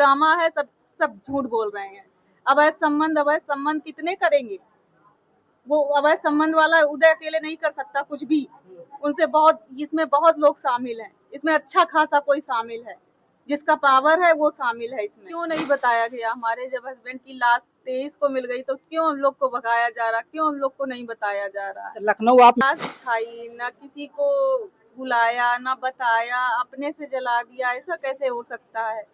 Drama है, सब सब झूठ बोल रहे हैं। अवैध संबंध कितने करेंगे? वो अवैध संबंध वाला उदय अकेले नहीं कर सकता कुछ भी, इसमें बहुत लोग शामिल हैं। इसमें अच्छा खासा कोई शामिल है, जिसका पावर है वो शामिल है इसमें। क्यों नहीं बताया गया? हमारे जब हस्बैंड की लाश 23 को मिल गई तो क्यों हम लोग को भगाया जा रहा? क्यों हम लोग को नहीं बताया जा रहा? लखनऊ आप लाश दिखाई, ना किसी को बुलाया, ना बताया, अपने से जला दिया। ऐसा कैसे हो सकता है?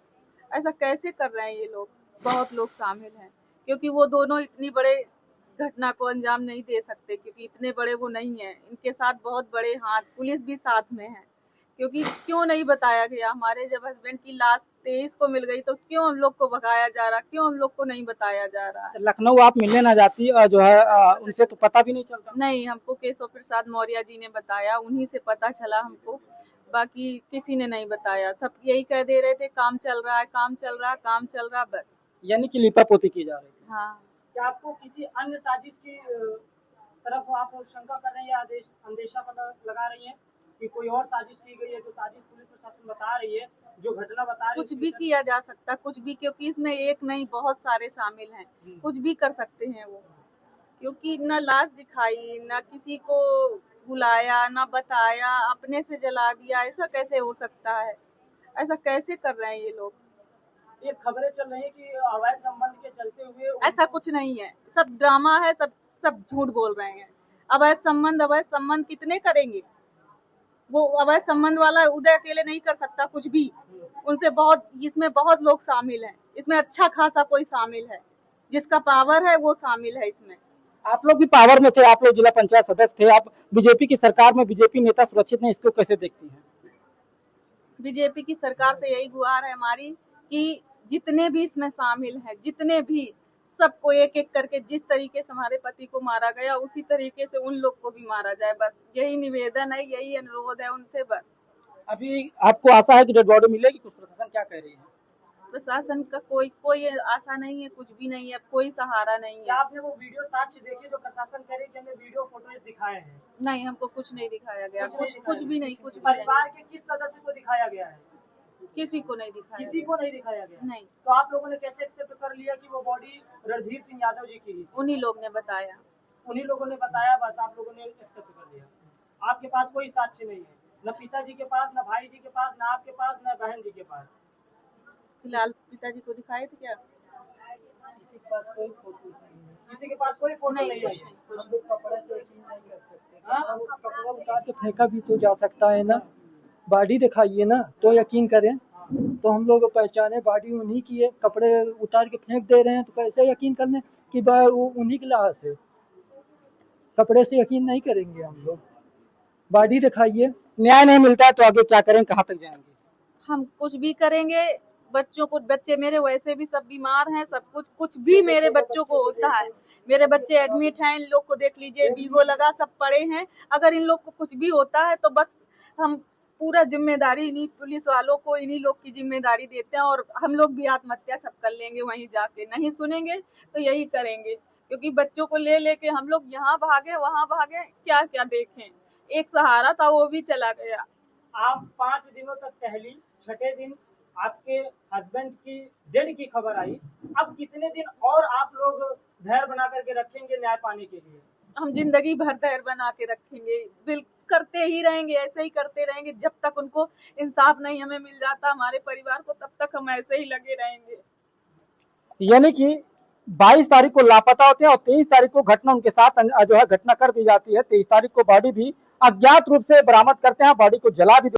ऐसा कैसे कर रहे हैं ये लोग? बहुत लोग शामिल हैं, क्योंकि वो दोनों इतनी बड़े घटना को अंजाम नहीं दे सकते, क्योंकि इतने बड़े वो नहीं है। इनके साथ बहुत बड़े हाथ, पुलिस भी साथ में है। क्योंकि क्यों नहीं बताया गया? हमारे जब हस्बैंड की लाश 23 को मिल गई तो क्यों हम लोग को भगाया जा रहा? क्यों हम लोग को नहीं बताया जा रहा? लखनऊ आप मिलने ना जाती जो है उनसे तो पता भी नहीं चलता? नहीं, हमको केशव प्रसाद मौर्य जी ने बताया, उन्हीं से पता चला हमको। बाकी किसी ने नहीं बताया। सब यही कह दे रहे थे काम चल रहा है, काम चल रहा है, काम चल रहा, बस। यानी कि लिपापोती की जा रही है। हाँ। क्या आपको किसी अन्य साजिश की तरफ आप शंका कर रहे हैं या अंदेशा लगा रही हैं कि कोई और साजिश की गई है? जो साजिश पुलिस प्रशासन बता रही है, जो घटना बता रही है, कुछ भी किया जा सकता, कुछ भी, क्योंकि इसमें एक नहीं बहुत सारे शामिल हैं। कुछ भी कर सकते हैं वो, क्योंकि न लाश दिखाई, न किसी को बुलाया, न बताया, अपने से जला दिया। ऐसा कैसे हो सकता है? ऐसा कैसे कर रहे हैं ये लोग? ये खबरें चल रही है कि अवैध संबंध के चलते हुए ऐसा कुछ नहीं है, सब ड्रामा है, सब झूठ बोल रहे हैं। अवैध संबंध कितने करेंगे? वो अवैध संबंध वाला उदय अकेले नहीं कर सकता कुछ भी, इसमें बहुत लोग शामिल हैं। इसमें अच्छा खासा कोई शामिल है, जिसका पावर है वो शामिल है इसमें। आप लोग भी पावर में थे, आप लोग जिला पंचायत सदस्य थे, आप बीजेपी की सरकार में बीजेपी नेता सुरक्षित नहीं, इसको कैसे देखती हैं? बीजेपी की सरकार से यही गुहार है हमारी कि जितने भी इसमें शामिल हैं, जितने भी, सबको एक एक करके जिस तरीके से हमारे पति को मारा गया उसी तरीके से उन लोग को भी मारा जाए। बस यही निवेदन है, यही अनुरोध है उनसे। बस अभी आपको आशा है कि डेड बॉडी मिलेगी? कुछ प्रशासन क्या कह रही है? प्रशासन का कोई आशा नहीं है, कुछ भी नहीं है, कोई सहारा नहीं है। आपने वो वीडियो साक्ष्य देखे जो प्रशासन कह रही है कि हमें वीडियो फोटोज दिखाए हैं? नहीं, हमको कुछ नहीं दिखाया गया, कुछ भी नहीं। कुछ भी परिवार के किस सदस्य को दिखाया गया है? किसी को नहीं दिखाया। किसी को नहीं दिखाया गया? नहीं। तो आप लोगों ने कैसे एक्सेप्ट कर लिया कि वो बॉडी रणधीर सिंह यादव जी की? उन्हीं लोग ने बताया। उन्हीं लोगों ने बताया, बस आप लोगों ने एक्सेप्ट कर लिया। आपके पास कोई साक्ष्य नहीं है, न पिताजी के पास, न भाई जी के पास, न आपके पास, न बहन जी के पास? फिलहाल पिताजी को दिखाए थे क्या? किसी के पास कोई फोटो नहीं है? किसी के पास कोई फोटो नहीं है? कुछ नहीं। कपड़े से यकीन नहीं कर सकते। कपड़ा उतार के फेंका भी तो जा सकता है ना, बॉडी दिखाइए ना तो यकीन करें। तो हम लोग पहचाने बॉडी उन्हीं की है, कपड़े उतार के फेंक दे रहे हैं तो कैसे यकीन करने कि उन्हीं की लाश है? कपड़े से यकीन नहीं करेंगे हम लोग, बॉडी दिखाइए। न्याय नहीं मिलता है तो आगे क्या करें, कहाँ तक जाएंगे? हम कुछ भी करेंगे। बच्चे मेरे वैसे भी सब बीमार हैं, सब कुछ भी मेरे बच्चों को होता है। मेरे बच्चे एडमिट हैं, इन लोग को देख लीजिए, वीगो लगा, सब पड़े हैं। अगर इन लोग को कुछ भी होता है तो बस हम पूरा जिम्मेदारी इन्हीं पुलिस वालों को, इन्हीं लोग की जिम्मेदारी देते हैं, और हम लोग भी आत्महत्या सब कर लेंगे वहीं जाके। नहीं सुनेंगे तो यही करेंगे, क्योंकि बच्चों को ले लेके हम लोग यहाँ भागे वहाँ भागे, क्या क्या देखें। एक सहारा था वो भी चला गया। आप 5 दिनों तक टहली, छठे दिन आपके हस्बैंड की डेड की खबर आई। अब कितने दिन और आप लोग धैर्य बना करके रखेंगे न्याय पाने के लिए? हम जिंदगी भर धैर्य बना के रखेंगे, करते ही रहेंगे, ऐसे ही करते रहेंगे जब तक उनको इंसाफ नहीं हमें मिल जाता हमारे परिवार को, तब तक हम ऐसे ही लगे रहेंगे। यानी कि 22 तारीख को लापता होते हैं और 23 तारीख को घटना उनके साथ जो है घटना कर दी जाती है। 23 तारीख को बॉडी भी अज्ञात रूप से बरामद करते हैं, बॉडी को जला भी